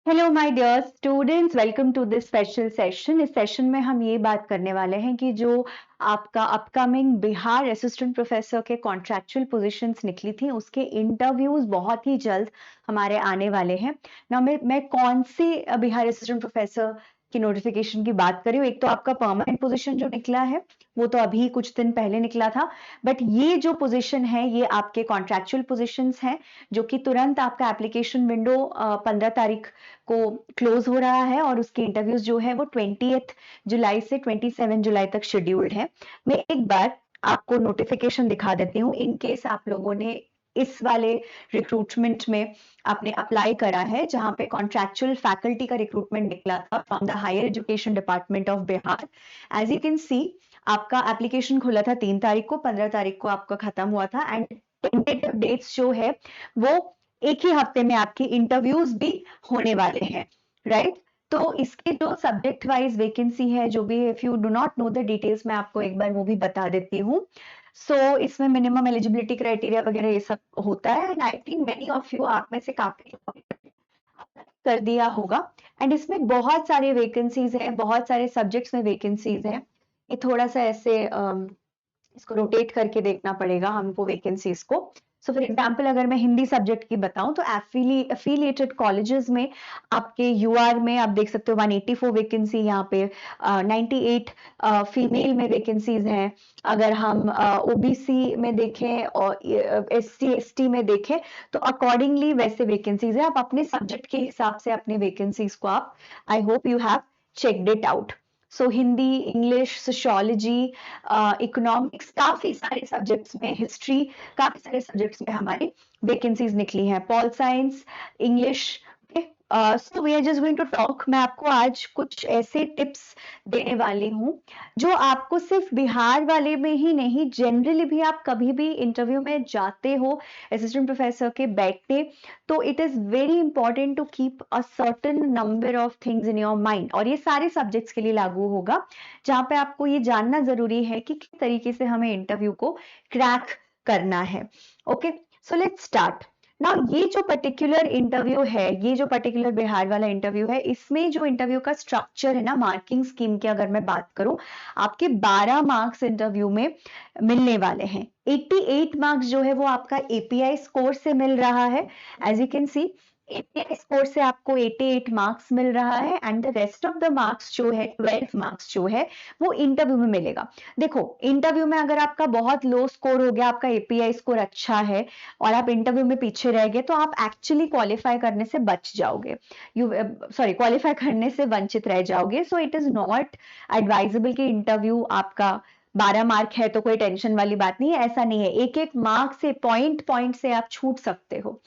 Hello my dear students, welcome to this special session. इस session में हम ये बात करने वाले हैं कि जो आपका अपकमिंग बिहार असिस्टेंट प्रोफेसर के कॉन्ट्रैक्चुअल पोजीशंस निकली थी उसके इंटरव्यूज बहुत ही जल्द हमारे आने वाले हैं ना। मैं कौन सी बिहार असिस्टेंट प्रोफेसर की नोटिफिकेशन की बात कर रही हूँ। एक तो आपका परमानेंट पोजीशन जो निकला है वो तो अभी कुछ दिन पहले निकला था, बट ये जो पोजीशन है ये आपके कॉन्ट्रैक्चुअल पोजीशंस हैं जो कि तुरंत आपका एप्लीकेशन विंडो 15 तारीख को क्लोज हो रहा है और उसके इंटरव्यूज जो है वो 20th जुलाई से 27 जुलाई तक शेड्यूल्ड है। मैं एक बार आपको नोटिफिकेशन दिखा देती हूँ इन केस आप लोगों ने इस वाले रिक्रूटमेंट में आपने अप्लाई करा है, जहां पे कॉन्ट्रैक्चुअल फैकल्टी का रिक्रूटमेंट निकला था from the higher education department of Bihar. As you can see आपका एप्लीकेशन खुला था 3 तारीख को, 15 तारीख को आपका खत्म हुआ था एंड टेंटेटिव डेट्स जो है वो एक ही हफ्ते में आपकी इंटरव्यूज भी होने वाले हैं, राइट। तो इसके जो सब्जेक्ट वाइज वैकेंसी है जो भी, if you do not know the details, मैं आपको एक बार वो भी बता देती हूँ। इसमें मिनिमम एलिजिबिलिटी क्राइटेरिया वगैरह ये सब होता है and I think many of you आप में से काफी कर दिया होगा। एंड इसमें बहुत सारे वैकेंसीज हैं, बहुत सारे सब्जेक्ट्स में वैकेंसीज हैं। ये थोड़ा सा ऐसे इसको रोटेट करके देखना पड़ेगा हमको वैकेंसीज को। सो फॉर एग्जांपल अगर मैं हिंदी सब्जेक्ट की बताऊं तो एफिलिएटेड कॉलेजेस में आपके यूआर में आप देख सकते हो 184 वैकेंसी, यहाँ पे 98 फीमेल में वैकेंसीज हैं। अगर हम ओबीसी में देखें और एससी एसटी में देखें तो अकॉर्डिंगली वैसे वैकेंसीज है। आप अपने सब्जेक्ट के हिसाब से अपने वैकेंसीज को आप, I hope you have checked it out. So Hindi, English, sociology, economics, काफी सारे सब्जेक्ट्स में, हिस्ट्री, काफी सारे सब्जेक्ट्स में हमारी वैकेंसीज निकली हैं। Pol science, English. So we are just going to talk. मैं आपको आज कुछ ऐसे टिप्स देने वाली हूँ जो आपको सिर्फ बिहार वाले में ही नहीं, जनरली भी आप कभी भी इंटरव्यू में जाते हो असिस्टेंट प्रोफेसर के बैठते, तो it is very important to keep a certain number of things in your mind. और ये सारे सब्जेक्ट्स के लिए लागू होगा, जहां पे आपको ये जानना जरूरी है कि किस तरीके से हमें इंटरव्यू को क्रैक करना है। Okay, so let's start now. ये जो पर्टिकुलर इंटरव्यू है, ये जो पर्टिकुलर बिहार वाला इंटरव्यू है, इसमें जो इंटरव्यू का स्ट्रक्चर है ना, मार्किंग स्कीम की अगर मैं बात करूं, आपके 12 मार्क्स इंटरव्यू में मिलने वाले हैं। 88 मार्क्स जो है वो आपका एपीआई स्कोर से मिल रहा है। As you can see API score से आपको 88 मार्क्स मिल रहा है and the rest of the marks जो है, 12 मार्क्स जो है वो इंटरव्यू में मिलेगा। देखो, इंटरव्यू में अगर आपका बहुत लो स्कोर हो गया, आपका एपीआई स्कोर अच्छा है और आप इंटरव्यू में पीछे रह गए, तो आप एक्चुअली क्वालिफाई करने से बच जाओगे, यू सॉरी क्वालिफाई करने से वंचित रह जाओगे। So it is not advisable कि इंटरव्यू आपका 12 मार्क है तो कोई टेंशन वाली बात नहीं है, ऐसा नहीं है। एक एक मार्क से, पॉइंट पॉइंट से आप छूट सकते हो।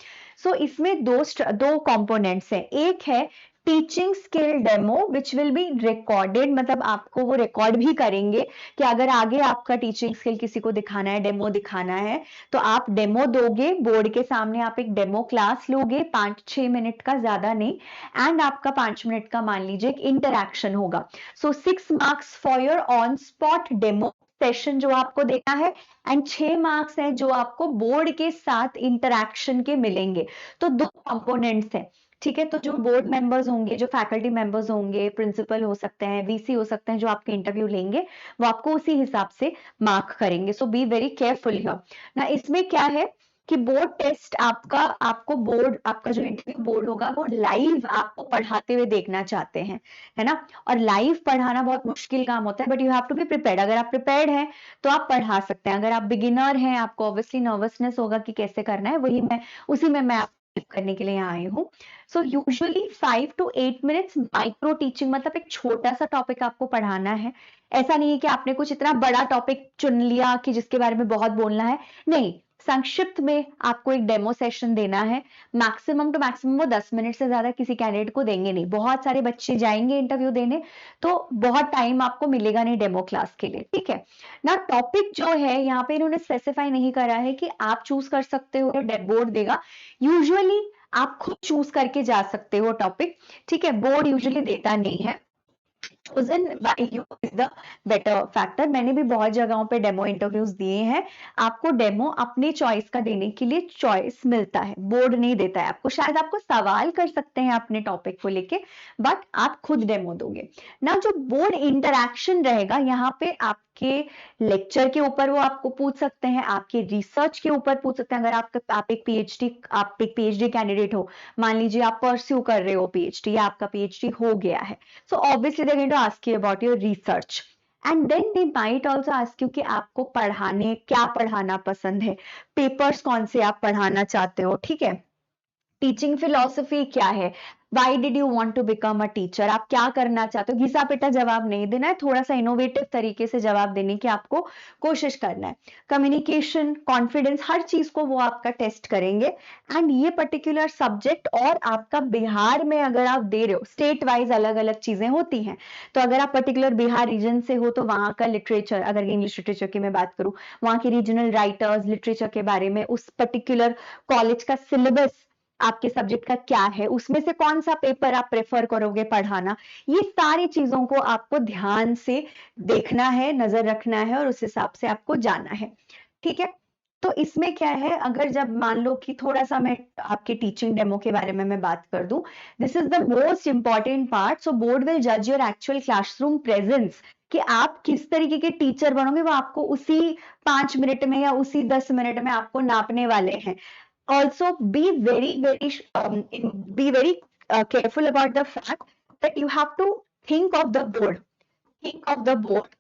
इसमें दो कंपोनेंट्स हैं। एक है teaching skill demo which will be recorded, मतलब आपको वो रिकॉर्ड भी करेंगे कि अगर आगे आपका टीचिंग स्किल किसी को दिखाना है, डेमो दिखाना है, तो आप डेमो दोगे बोर्ड के सामने, आप एक डेमो क्लास लोगे 5-6 मिनट का, ज्यादा नहीं, एंड आपका 5 मिनट का मान लीजिए एक इंटरैक्शन होगा। 6 marks for your on spot demo session जो आपको देना है एंड 6 मार्क्स है जो आपको बोर्ड के साथ इंटरैक्शन के मिलेंगे। तो दो कंपोनेंट्स हैं, ठीक है। तो जो बोर्ड मेंबर्स होंगे, जो फैकल्टी मेंबर्स होंगे, प्रिंसिपल हो सकते हैं, वीसी हो सकते हैं, जो आपके इंटरव्यू लेंगे वो आपको उसी हिसाब से मार्क करेंगे। सो बी वेरी केयरफुल हियर ना। इसमें क्या है कि बोर्ड टेस्ट आपका, आपको बोर्ड, आपका जो इंटरव्यू बोर्ड होगा वो लाइव आपको पढ़ाते हुए देखना चाहते हैं, है ना। और लाइव पढ़ाना बहुत मुश्किल काम होता है, but you have to be prepared. अगर आप प्रिपेयर्ड हैं तो आप पढ़ा सकते हैं। अगर आप बिगिनर हैं, आपको ऑब्वियसली नर्वसनेस होगा कि कैसे करना है, वही मैं, उसी में मैं करने के लिए यहाँ आई हूँ। So usually 5 to 8 minutes micro teaching, मतलब एक छोटा सा टॉपिक आपको पढ़ाना है। ऐसा नहीं है कि आपने कुछ इतना बड़ा टॉपिक चुन लिया कि जिसके बारे में बहुत बोलना है, नहीं। संक्षिप्त में आपको एक डेमो सेशन देना है। मैक्सिमम टू मैक्सिमम वो 10 मिनट से ज्यादा किसी कैंडिडेट को देंगे नहीं। बहुत सारे बच्चे जाएंगे इंटरव्यू देने, तो बहुत टाइम आपको मिलेगा नहीं डेमो क्लास के लिए, ठीक है ना। टॉपिक जो है यहाँ पे इन्होंने स्पेसिफाई नहीं करा है कि आप चूज कर सकते हो या बोर्ड देगा। यूजुअली आप खुद चूज करके जा सकते हो टॉपिक, ठीक है, बोर्ड यूजुअली देता नहीं है। chosen by you is the better factor। मैंने भी बहुत जगहों पे डेमो इंटरव्यूज दिए हैं। आपको डेमो अपने चॉइस का देने के लिए चॉइस मिलता है, बोर्ड नहीं देता है आपको। शायद आपको सवाल कर सकते हैं अपने टॉपिक को लेके, बट आप खुद डेमो दोगे ना। जो बोर्ड इंटरैक्शन रहेगा यहाँ पे, आपके लेक्चर के ऊपर वो आपको पूछ सकते हैं, आपके रिसर्च के ऊपर पूछ सकते हैं। अगर आप एक पीएचडी कैंडिडेट हो, मान लीजिए आप परस्यू कर रहे हो पीएचडी, या आपका पीएचडी हो गया है, so obviously they're going to ask you about your research, and then they might also ask you कि आपको क्या पढ़ाना पसंद है, पेपर्स कौन से आप पढ़ाना चाहते हो, ठीक है, टीचिंग फिलॉसफी क्या है, why did you want to become a teacher, आप क्या करना चाहते हो। घिसा पिटा जवाब नहीं देना है, थोड़ा सा इनोवेटिव तरीके से जवाब देने की आपको कोशिश करना है। कम्युनिकेशन, कॉन्फिडेंस, हर चीज को वो आपका टेस्ट करेंगे। एंड ये पर्टिकुलर सब्जेक्ट, और आपका बिहार में अगर आप दे रहे हो, स्टेट वाइज अलग अलग चीजें होती हैं, तो अगर आप पर्टिकुलर बिहार रीजन से हो तो वहां का लिटरेचर, अगर इंग्लिश लिटरेचर की मैं बात करूं, वहां के रीजनल राइटर्स, लिटरेचर के बारे में, उस पर्टिकुलर कॉलेज का सिलेबस आपके सब्जेक्ट का क्या है, उसमें से कौन सा पेपर आप प्रेफर करोगे पढ़ाना, ये सारी चीजों को आपको ध्यान से देखना है, नजर रखना है, और उस हिसाब से आपको जाना है, ठीक है। तो इसमें क्या है, अगर जब मान लो कि थोड़ा सा मैं आपके टीचिंग डेमो के बारे में मैं बात कर दूं, this is the most important part. So board will जज योर एक्चुअल क्लासरूम प्रेजेंस, कि आप किस तरीके के टीचर बनोगे, वो आपको उसी 5 मिनट में या उसी 10 मिनट में आपको नापने वाले हैं। Also be very careful about the fact that you have to think of the board, think of the board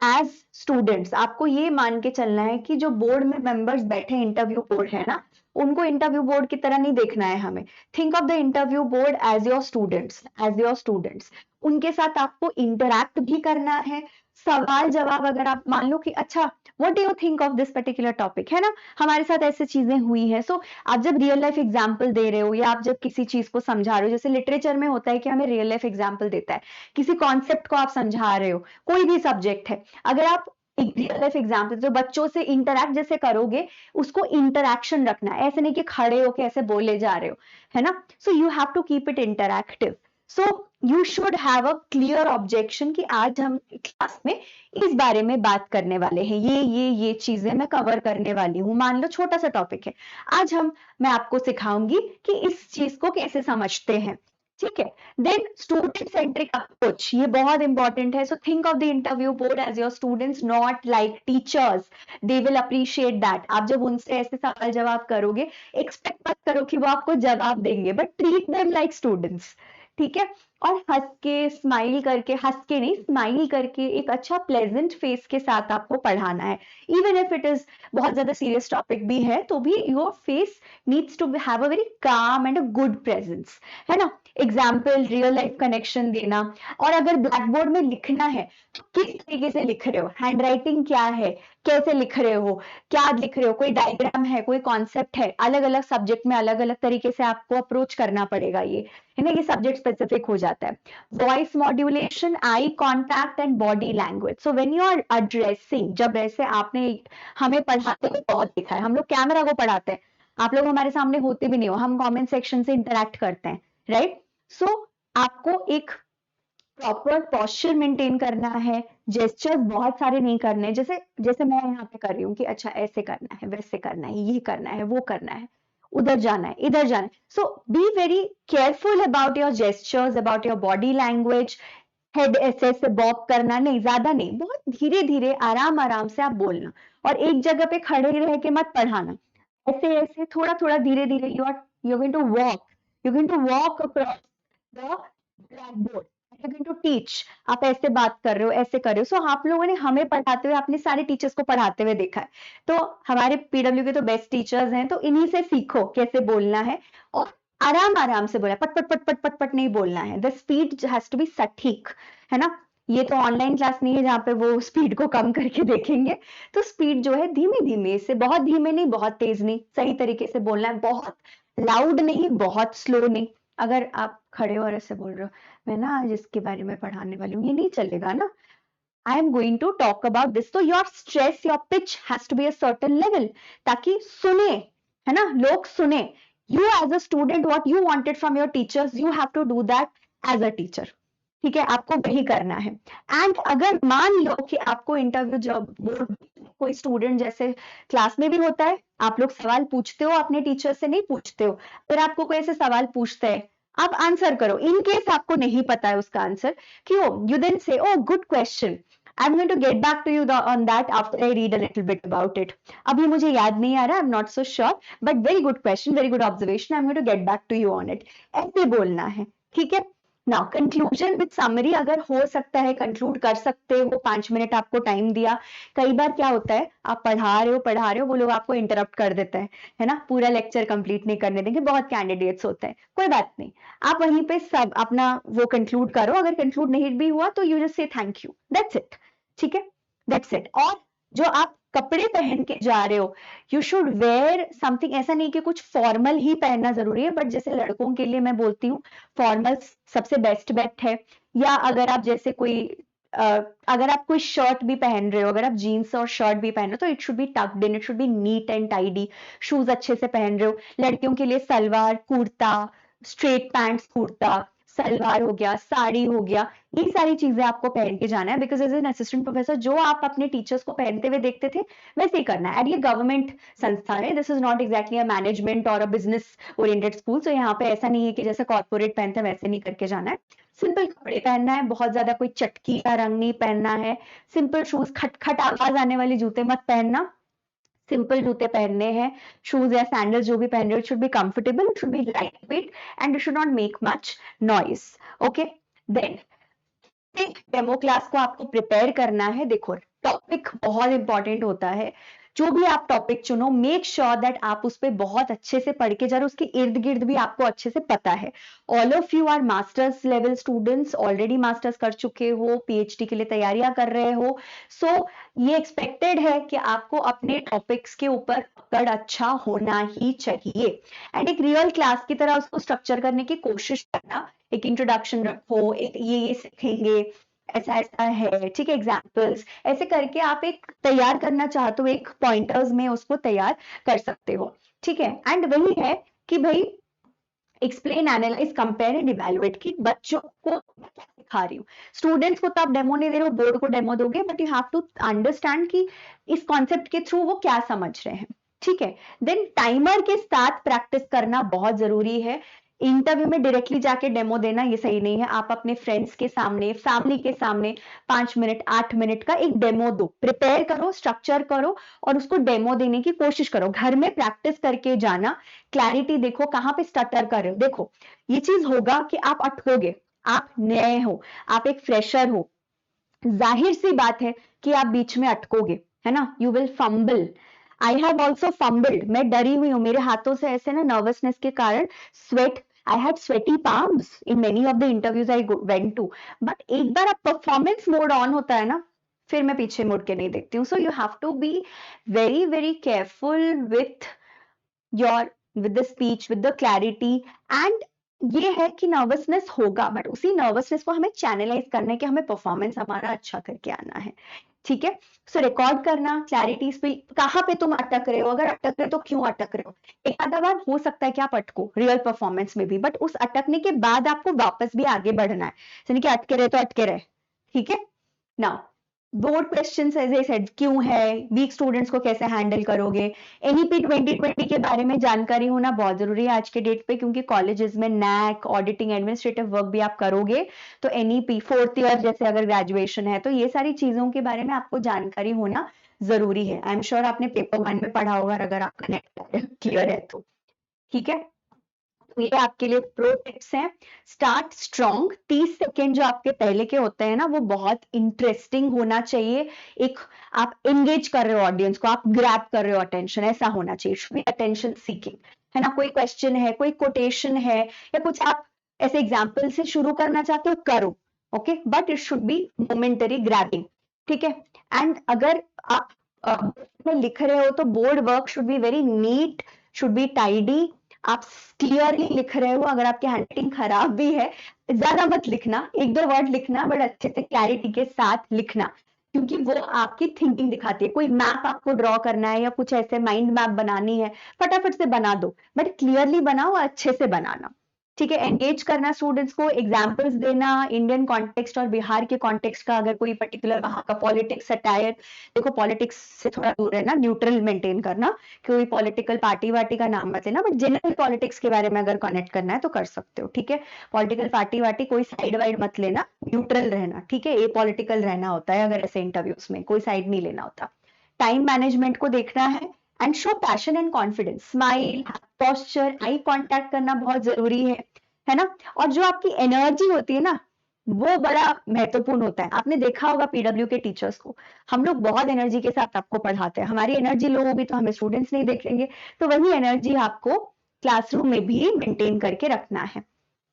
as students. आपको ये मान के चलना है कि जो बोर्ड में मेंबर्स बैठे, इंटरव्यू बोर्ड है ना, उनको इंटरव्यू बोर्ड की तरह नहीं देखना है हमें। Think of the interview board as your students, as your students. उनके साथ आपको इंटरैक्ट भी करना है, सवाल जवाब। अगर आप मान लो कि अच्छा, what do you think of this particular topic, है ना, हमारे साथ ऐसी चीजें हुई है। सो आप जब रियल लाइफ एग्जाम्पल दे रहे हो, या आप जब किसी चीज को समझा रहे हो, जैसे लिटरेचर में होता है कि हमें रियल लाइफ एग्जाम्पल देता है, किसी कॉन्सेप्ट को आप समझा रहे हो, कोई भी सब्जेक्ट है, अगर आप रियल लाइफ एग्जाम्पल जो बच्चों से इंटरैक्ट जैसे करोगे, उसको इंटरैक्शन रखना है, ऐसे नहीं कि खड़े होके ऐसे बोले जा रहे हो, है ना। So you have to keep it interactive. So you should have a clear objection कि आज हम क्लास में इस बारे में बात करने वाले हैं, ये चीजें मैं कवर करने वाली हूँ। मान लो छोटा सा टॉपिक है, आज मैं आपको सिखाऊंगी कि इस चीज को कैसे समझते हैं, ठीक है। देन स्टूडेंट सेंट्रिक अप्रोच, ये बहुत इंपॉर्टेंट है। So think of the interview board as your students, not like teachers. They will appreciate that. आप जब उनसे ऐसे सवाल जवाब करोगे, एक्सपेक्ट मत करो कि वो आपको जवाब देंगे, but treat them like students, ठीक है। और हंस के, स्माइल करके, हंस के नहीं, स्माइल करके, एक अच्छा प्लेजेंट फेस के साथ आपको पढ़ाना है। इवन इफ इट इज बहुत ज्यादा सीरियस टॉपिक भी है, तो भी your face needs to have a very calm and a good presence, है ना। एग्जाम्पल, रियल लाइफ कनेक्शन देना। और अगर ब्लैक बोर्ड में लिखना है, तो किस तरीके से लिख रहे हो, हैंड राइटिंग क्या है, कैसे लिख रहे हो, क्या लिख रहे हो, कोई डायग्राम है, कोई कॉन्सेप्ट है। अलग अलग सब्जेक्ट में अलग अलग तरीके से आपको अप्रोच करना पड़ेगा, ये है ना, ये सब्जेक्ट स्पेसिफिक हो जाता है। Voice modulation, eye contact and body language. So when you are addressing, जब ऐसे आपने हमें पढ़ाते हुए बहुत देखा है, हम लोग कैमरा को पढ़ाते हैं, आप लोग हमारे सामने होते भी नहीं हो, हम कमेंट सेक्शन से इंटरैक्ट करते हैं, राइट। सो आपको एक प्रॉपर पोस्चर मेंटेन करना है, जेस्चर्स बहुत सारे नहीं करने, जैसे जैसे मैं यहाँ पे कर रही हूँ कि अच्छा ऐसे करना है, वैसे करना है, ये करना है, वो करना है, उधर जाना है, इधर जाना है। So be very careful about your gestures, about your body language. Head ऐसे ऐसे बॉब करना नहीं, ज्यादा नहीं, बहुत धीरे धीरे, आराम आराम से आप बोलना। और एक जगह पे खड़े रह के मत पढ़ाना, ऐसे ऐसे थोड़ा थोड़ा धीरे धीरे, you going to walk, you going to walk across the blackboard, you going to teach. आप ऐसे बात कर रहे हो, ऐसे कर रहे हो। सो आप लोगों ने हमें पढ़ाते हुए, आपने सारे टीचर्स को पढ़ाते हुए देखा है, तो हमारे पीडब्ल्यू के तो बेस्ट टीचर्स हैं, तो इन्हीं से सीखो कैसे बोलना है। और आराम आराम से बोला, पट पट पट पट पट पट नहीं बोलना है। The speed has to be सटीक, है ना। ये तो ऑनलाइन क्लास नहीं है जहाँ पे वो स्पीड को कम करके देखेंगे। तो स्पीड जो है धीमे धीमे से, बहुत धीमे नहीं, बहुत तेज नहीं, सही तरीके से बोलना है। बहुत लाउड नहीं, बहुत स्लो नहीं। अगर आप खड़े हो और ऐसे बोल रहे हो, मैं ना आज इसके बारे में पढ़ाने वाली हूँ, ये नहीं चलेगा ना। I am going to talk about this, तो your stress, your pitch has to be a certain level, ताकि सुने, है ना, लोग सुने। You as a student, what you wanted from your teachers, you have to do that as a teacher, ठीक है, आपको वही करना है। एंड अगर मान लो कि आपको इंटरव्यू जब कोई स्टूडेंट जैसे क्लास में भी होता है, आप लोग सवाल पूछते हो अपने टीचर से, नहीं पूछते हो, फिर आपको कोई ऐसे सवाल पूछता है, आप आंसर करो। इन केस आपको नहीं पता है उसका आंसर, क्यों, you then say oh good question, I'm going to get back to you on that after I read a little bit about it. अभी मुझे याद नहीं आ रहा, I'm not so sure, but very good question, very good observation. I'm going to get back to you on it. ऐसे बोलना है, ठीक है। नाउ कंक्लूजन विद समरी, अगर हो सकता है कंक्लूड कर सकते हो, 5 मिनट आपको टाइम दिया। कई बार क्या होता है, आप पढ़ा रहे हो, वो लोग आपको इंटरप्ट कर देते हैं, है ना, पूरा लेक्चर कंप्लीट नहीं करने देंगे, बहुत कैंडिडेट्स होते हैं, कोई बात नहीं, आप वहीं पे सब अपना वो कंक्लूड करो। अगर कंक्लूड नहीं भी हुआ तो you just say thank you, that's it, ठीक है, दैट्स इट। और जो आप कपड़े पहन के जा रहे हो, यू शुड वेयर समथिंग, ऐसा नहीं कि कुछ फॉर्मल ही पहनना जरूरी है, बट जैसे लड़कों के लिए मैं बोलती हूँ फॉर्मल सबसे बेस्ट बेट है। या अगर आप जैसे कोई अगर आप कोई शर्ट भी पहन रहे हो, अगर आप जीन्स और शर्ट भी पहन रहे हो, तो it should B talked in, it should B neat and tidy. Shoes अच्छे से पहन रहे हो, लड़कियों के लिए सलवार कुर्ता, स्ट्रेट पैंट्स कुर्ता, सलवार हो गया, साड़ी हो गया, ये सारी चीजें आपको पहन के जाना है। Because as an assistant professor जो आप अपने टीचर्स को पहनते हुए देखते थे वैसे ही करना है। एंड ये गवर्नमेंट संस्थान है, this is not exactly a management और अ बिजनेस ओरिएंटेड स्कूल। तो यहाँ पे ऐसा नहीं है कि जैसे कॉर्पोरेट पहनते हैं वैसे नहीं करके जाना है। सिंपल कपड़े पहनना है, बहुत ज्यादा कोई चटकी का रंग नहीं पहनना है। सिंपल शूज, खटखट आवाज आने वाले जूते मत पहनना, सिंपल जूते पहनने हैं। शूज या सैंडल्स जो भी पहन रहे हो, it should be comfortable, it should be light weight and it should not make much noise. Okay, then demo class को आपको प्रिपेयर करना है। देखो टॉपिक बहुत इंपॉर्टेंट होता है, जो भी आप टॉपिक चुनो मेक श्योर दैट आप उस पर बहुत अच्छे से पढ़ के जा रहे हो, उसके इर्द गिर्द भी आपको अच्छे से पता है। All of you are masters level students, already masters कर चुके हो, पीएचडी के लिए तैयारियां कर रहे हो। सो ये एक्सपेक्टेड है कि आपको अपने टॉपिक्स के ऊपर पकड़ अच्छा होना ही चाहिए। एंड एक रियल क्लास की तरह उसको स्ट्रक्चर करने की कोशिश करना, एक इंट्रोडक्शन रखो, एक ये सीखेंगे, ऐसा ऐसा है, ठीक है, एग्जाम्पल्स ऐसे करके आप एक तैयार करना चाहते हो, एक पॉइंटर्स में उसको तैयार कर सकते हो, ठीक है। एंड वही है कि भाई explain, analyse, compare and evaluate, कि बच्चों को सिखा रही हूँ, स्टूडेंट्स को तो आप डेमो नहीं दे रहे हो, बोर्ड को डेमो दोगे, but you have to understand कि इस कॉन्सेप्ट के थ्रू वो क्या समझ रहे हैं, ठीक है। देन टाइमर के साथ प्रैक्टिस करना बहुत जरूरी है। इंटरव्यू में डायरेक्टली जाके डेमो देना ये सही नहीं है। आप अपने फ्रेंड्स के सामने, फैमिली के सामने 5 मिनट 8 मिनट का एक डेमो दो, प्रिपेयर करो, स्ट्रक्चर करो और उसको डेमो देने की कोशिश करो। घर में प्रैक्टिस करके जाना, क्लैरिटी देखो कहाँ पे स्टटर कर रहे हो। देखो ये चीज होगा कि आप अटकोगे, आप नए हो, आप एक फ्रेशर हो, जाहिर सी बात है कि आप बीच में अटकोगे, है ना, you will fumble. I have also fumbled, मैं डरी हुई हूँ, मेरे हाथों से ऐसे ना नर्वसनेस के कारण sweat, I had sweaty palms in many of the interviews I went to, but एक बार आप परफॉर्मेंस मोड ऑन होता है ना, फिर मैं पीछे मुड़ के नहीं देखती हूँ। So you have to be very very careful with your, with the speech, with the clarity. And ये है कि नर्वसनेस होगा, बट उसी नर्वसनेस को हमें चैनलाइज करना है कि हमें परफॉर्मेंस हमारा अच्छा करके आना है, ठीक है। सो रिकॉर्ड करना, क्लैरिटी, स्पीच, कहाँ पे तुम अटक रहे हो, अगर अटक रहे हो तो क्यों अटक रहे हो। एक आधा बार हो सकता है कि आप अटको रियल परफॉर्मेंस में भी, बट उस अटकने के बाद आपको वापस भी आगे बढ़ना है, यानी कि अटके रहे तो अटके रहे, ठीक है। Now board questions as I said क्यों है, वीक स्टूडेंट्स को कैसे हैंडल करोगे, एनईपी 2020 के बारे में जानकारी होना बहुत जरूरी है आज के डेट पे, क्योंकि कॉलेजेस में नैक, ऑडिटिंग, एडमिनिस्ट्रेटिव वर्क भी आप करोगे, तो एनईपी 4th ईयर जैसे अगर ग्रेजुएशन है तो ये सारी चीजों के बारे में आपको जानकारी होना जरूरी है। आई एम श्योर आपने पेपर 1 में पढ़ा होगा अगर आपका नेट क्लियर है तो, ठीक है। तो ये आपके लिए प्रो टिप्स हैं। स्टार्ट स्ट्रॉन्ग, 30 सेकेंड जो आपके पहले के होते हैं ना वो बहुत इंटरेस्टिंग होना चाहिए। एक आप एंगेज कर रहे हो ऑडियंस को, आप ग्रैब कर रहे हो अटेंशन, ऐसा होना चाहिए, अटेंशन सीकिंग, है ना। कोई क्वेश्चन है, कोई कोटेशन है या कुछ आप ऐसे एग्जाम्पल से शुरू करना चाहते हो करो, okay, but it should B momentary grabbing, ठीक है। एंड अगर आप में लिख रहे हो तो board work should be very neat, should be tidy, आप क्लियरली लिख रहे हो। अगर आपकी हैंडराइटिंग खराब भी है, ज्यादा मत लिखना, 1-2 वर्ड लिखना, बट अच्छे से क्लैरिटी के साथ लिखना, क्योंकि वो आपकी थिंकिंग दिखाती है। कोई मैप आपको ड्रॉ करना है या कुछ ऐसे माइंड मैप बनानी है, फटाफट से बना दो, बट क्लियरली बनाओ, अच्छे से बनाना, ठीक है, एंगेज करना स्टूडेंट्स को, एग्जाम्पल्स देना इंडियन कॉन्टेक्स्ट और बिहार के कॉन्टेक्स्ट का, अगर कोई पर्टिकुलर वहां का पॉलिटिक्स सटायर, देखो पॉलिटिक्स से थोड़ा दूर रहना, न्यूट्रल मेंटेन करना, कोई पॉलिटिकल पार्टी वार्टी का नाम मत लेना, बट जनरल पॉलिटिक्स के बारे में अगर कनेक्ट करना है तो कर सकते हो। ठीक है, पॉलिटिकल पार्टी वार्टी कोई साइड वाइड मत लेना, न्यूट्रल रहना। ठीक है, ए पॉलिटिकल रहना होता है अगर ऐसे इंटरव्यूज में, कोई साइड नहीं लेना होता। टाइम मैनेजमेंट को देखना है and show passion and confidence, smile, posture, eye contact करना बहुत जरूरी है ना। और जो आपकी एनर्जी होती है ना, वो बड़ा महत्वपूर्ण होता है। आपने देखा होगा पीडब्ल्यू के टीचर्स को, हम लोग बहुत एनर्जी के साथ आपको पढ़ाते हैं, हमारी एनर्जी लो होगी तो हमें स्टूडेंट्स नहीं देखेंगे, तो वही एनर्जी आपको क्लासरूम में भी मेंटेन करके रखना है।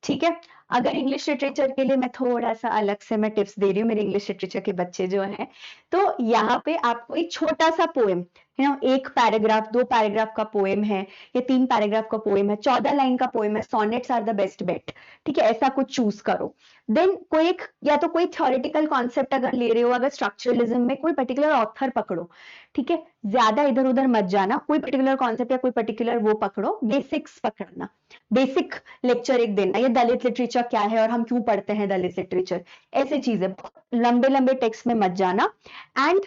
ठीक है, अगर इंग्लिश लिटरेचर के लिए मैं थोड़ा सा अलग से मैं टिप्स दे रही हूँ, मेरे इंग्लिश लिटरेचर के बच्चे जो हैं, तो यहाँ पे आपको एक छोटा सा पोएम है ना, एक पैराग्राफ, 2 पैराग्राफ का पोएम है या 3 पैराग्राफ का पोएम है, 14 लाइन का पोएम है, sonnets are the best bet. ठीक है, ऐसा कुछ चूज करो। देन कोई एक, या तो कोई थ्योरेटिकल कॉन्सेप्ट अगर ले रहे हो, अगर स्ट्रक्चरलिज्म में कोई पर्टिकुलर ऑथर पकड़ो। ठीक है, ज्यादा इधर उधर मत जाना, कोई पर्टिकुलर कॉन्सेप्ट या कोई पर्टिकुलर वो पकड़ो, बेसिक्स पकड़ना, बेसिक लेक्चर एक देना, ये दलित लिटरेचर क्या है और हम क्यों पढ़ते हैं दलित लिटरेचर, ऐसी चीजें। लंबे लंबे टेक्स्ट में मत जाना। एंड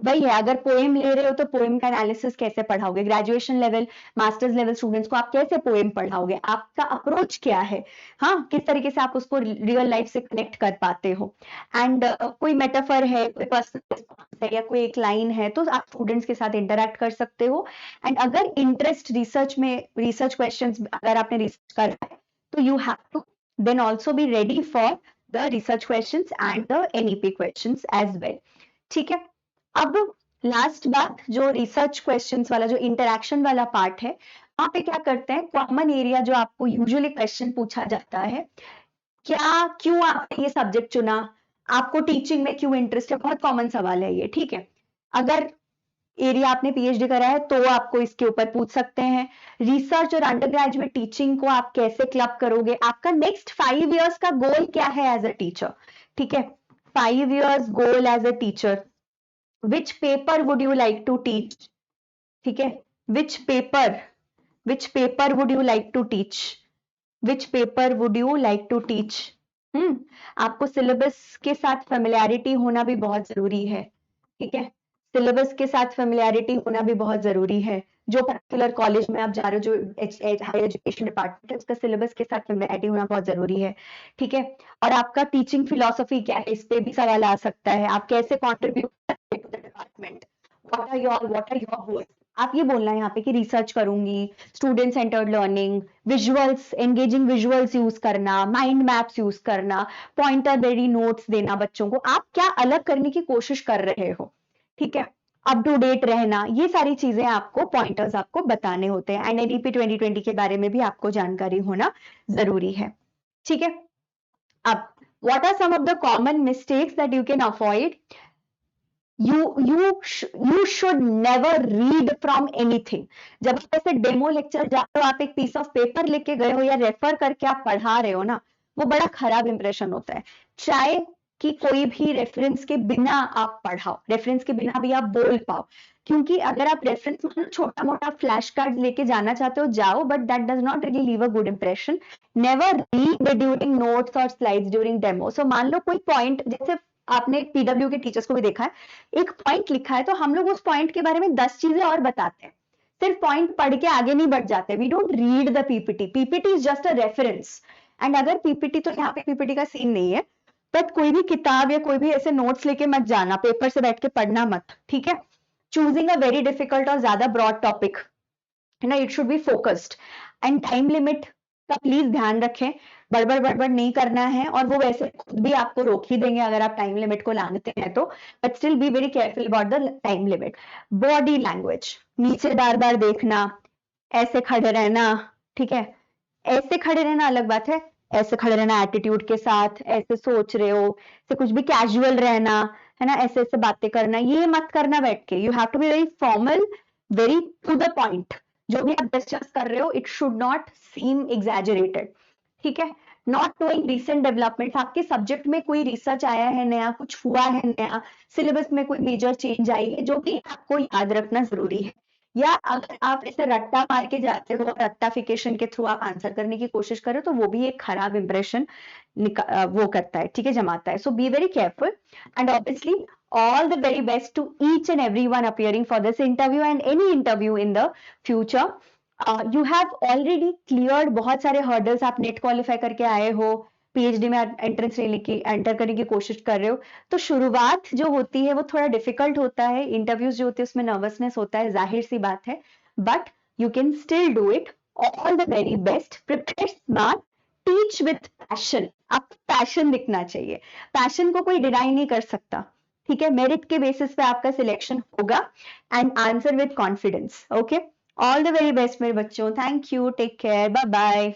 वही है, अगर पोएम ले रहे हो तो पोएम का एनालिसिस कैसे पढ़ाओगे, graduation level, masters level students को आप कैसे पोएम पढ़ाओगे, आपका अप्रोच क्या है, हाँ, किस तरीके से आप उसको रियल लाइफ से कनेक्ट कर पाते हो। एंड कोई मेटाफर है, कोई पर्सनल रिस्पॉन्स है या कोई एक लाइन है, तो आप स्टूडेंट्स के साथ इंटरेक्ट कर सकते हो। एंड अगर इंटरेस्ट रिसर्च में, रिसर्च क्वेश्चंस अगर आपने रिसर्च करा है, तो you have to then also be ready for the research questions and the NEP questions as well. ठीक है, अब लास्ट बात, जो रिसर्च क्वेश्चंस वाला, जो इंटरैक्शन वाला पार्ट है, वहां पे क्या करते हैं, कॉमन एरिया जो आपको यूजुअली क्वेश्चन पूछा जाता है, क्या, क्यों आपने ये सब्जेक्ट चुना, आपको टीचिंग में क्यों इंटरेस्ट है, बहुत कॉमन सवाल है ये। ठीक है, अगर एरिया आपने पीएचडी करा है तो आपको इसके ऊपर पूछ सकते हैं। रिसर्च और अंडर ग्रेजुएट टीचिंग को आप कैसे क्लब करोगे, आपका नेक्स्ट 5 इयर्स का गोल क्या है एज अ टीचर। ठीक है, 5 years goal as a teacher, which paper would you like to teach। ठीक है, which paper would you like to teach, which paper would you like to teach। आपको syllabus के साथ फेमिलियरिटी होना भी बहुत जरूरी है। ठीक है, सिलेबस के साथ फेमिलियरिटी होना भी बहुत जरूरी है। जो पर्टिकुलर कॉलेज में आप जा रहे हो, जो हायर एजुकेशन डिपार्टमेंट है, उसका सिलेबस के साथ फेमिलियरिटी होना बहुत जरूरी है। ठीक है, और आपका टीचिंग फिलॉसफी क्या है, इस पे भी सवाल आ सकता है, आप कैसे कॉन्ट्रीब्यूट करते हो department, what are your goals. आप ये बोलना है यहाँ पे कि रिसर्च करूंगी, student centred learning, visuals, engaging visuals use करना, माइंड मैप्स यूज करना, पॉइंटर रेडी नोट्स देना बच्चों को, आप क्या अलग करने की कोशिश कर रहे हो। ठीक है, अप टू डेट रहना, ये सारी चीजें आपको पॉइंटर्स आपको बताने होते हैं। एंड एनईपी 2020 के बारे में भी आपको जानकारी होना जरूरी है। ठीक है, अब what are some of the common mistakes that you can avoid. you should never read from anything। जब आप ऐसे डेमो लेक्चर जाते हो, आप एक पीस ऑफ पेपर लेके गए हो या रेफर करके आप पढ़ा रहे हो ना, वो बड़ा खराब इंप्रेशन होता है। चाहे कि कोई भी रेफरेंस के बिना आप पढ़ाओ, रेफरेंस के बिना भी आप बोल पाओ, क्योंकि अगर आप रेफरेंस छोटा मोटा फ्लैश कार्ड लेके जाना चाहते हो जाओ, but that does not really leave a good impression. Never read during notes और स्लाइड्स ड्यूरिंग डेमो। सो मान लो कोई पॉइंट, जैसे आपने पीडब्ल्यू के टीचर्स को भी देखा है, एक पॉइंट लिखा है तो हम लोग उस पॉइंट के बारे में 10 चीजें और बताते हैं, सिर्फ पॉइंट पढ़ के आगे नहीं बढ़ जाते। We don't read the PPT, PPT is just a reference. And अगर पीपीटी, तो यहाँ पे पीपीटी का सीन नहीं है, बट कोई भी किताब या कोई भी ऐसे नोट्स लेके मत जाना, पेपर से बैठ के पढ़ना मत। ठीक है, चूजिंग अ वेरी डिफिकल्ट और ज्यादा ब्रॉड टॉपिक है ना, it should be focused. And time limit का प्लीज ध्यान रखें, बड़बड़ बड़बड़ नहीं करना है, और वो वैसे खुद भी आपको रोक ही देंगे अगर आप टाइम लिमिट को लांघते हैं तो, but still be very careful about the time limit. Body language, नीचे बार बार देखना, ऐसे खड़े रहना। ठीक है, ऐसे खड़े रहना अलग बात है, ऐसे खड़े रहना एटीट्यूड के साथ, ऐसे सोच रहे हो, ऐसे कुछ भी कैजुअल रहना है ना, ऐसे ऐसे बातें करना, ये मत करना बैठ के। You have to be very formal, very to the point. जो भी आप डिस्कस कर रहे हो, it should not seem exaggerated. ठीक है, नॉट नोइंग रिसेंट डेवलपमेंट, आपके सब्जेक्ट में कोई रिसर्च आया है नया, कुछ हुआ है नया, सिलेबस में कोई मेजर चेंज आई है, जो भी आपको याद रखना जरूरी है। या अगर आप इसे रट्टा मार के जाते हो, रट्टाफिकेशन के थ्रू आप आंसर करने की कोशिश करो, तो वो भी एक खराब इंप्रेशन वो करता है, ठीक है, जमाता है. So be very careful and obviously all the very best to each and everyone appearing for this interview and any interview in the future. You have already cleared बहुत सारे hurdles, आप नेट क्वालिफाई करके आए हो, PhD में entrance लेने की enter करने की कोशिश कर रहे हो, तो शुरुआत जो होती है वो थोड़ा डिफिकल्ट होता है, इंटरव्यूज जो होते हैं उसमें नर्वसनेस होता है, जाहिर सी बात है, but you can still do it. All the very best. Prepare smart, teach with passion. आपको पैशन दिखना चाहिए, पैशन को कोई डिनाई नहीं कर सकता, ठीक है. मेरिट के बेसिस पे आपका सिलेक्शन होगा and answer with confidence. Okay, all the very best मेरे बच्चों. Thank you, take care, bye bye.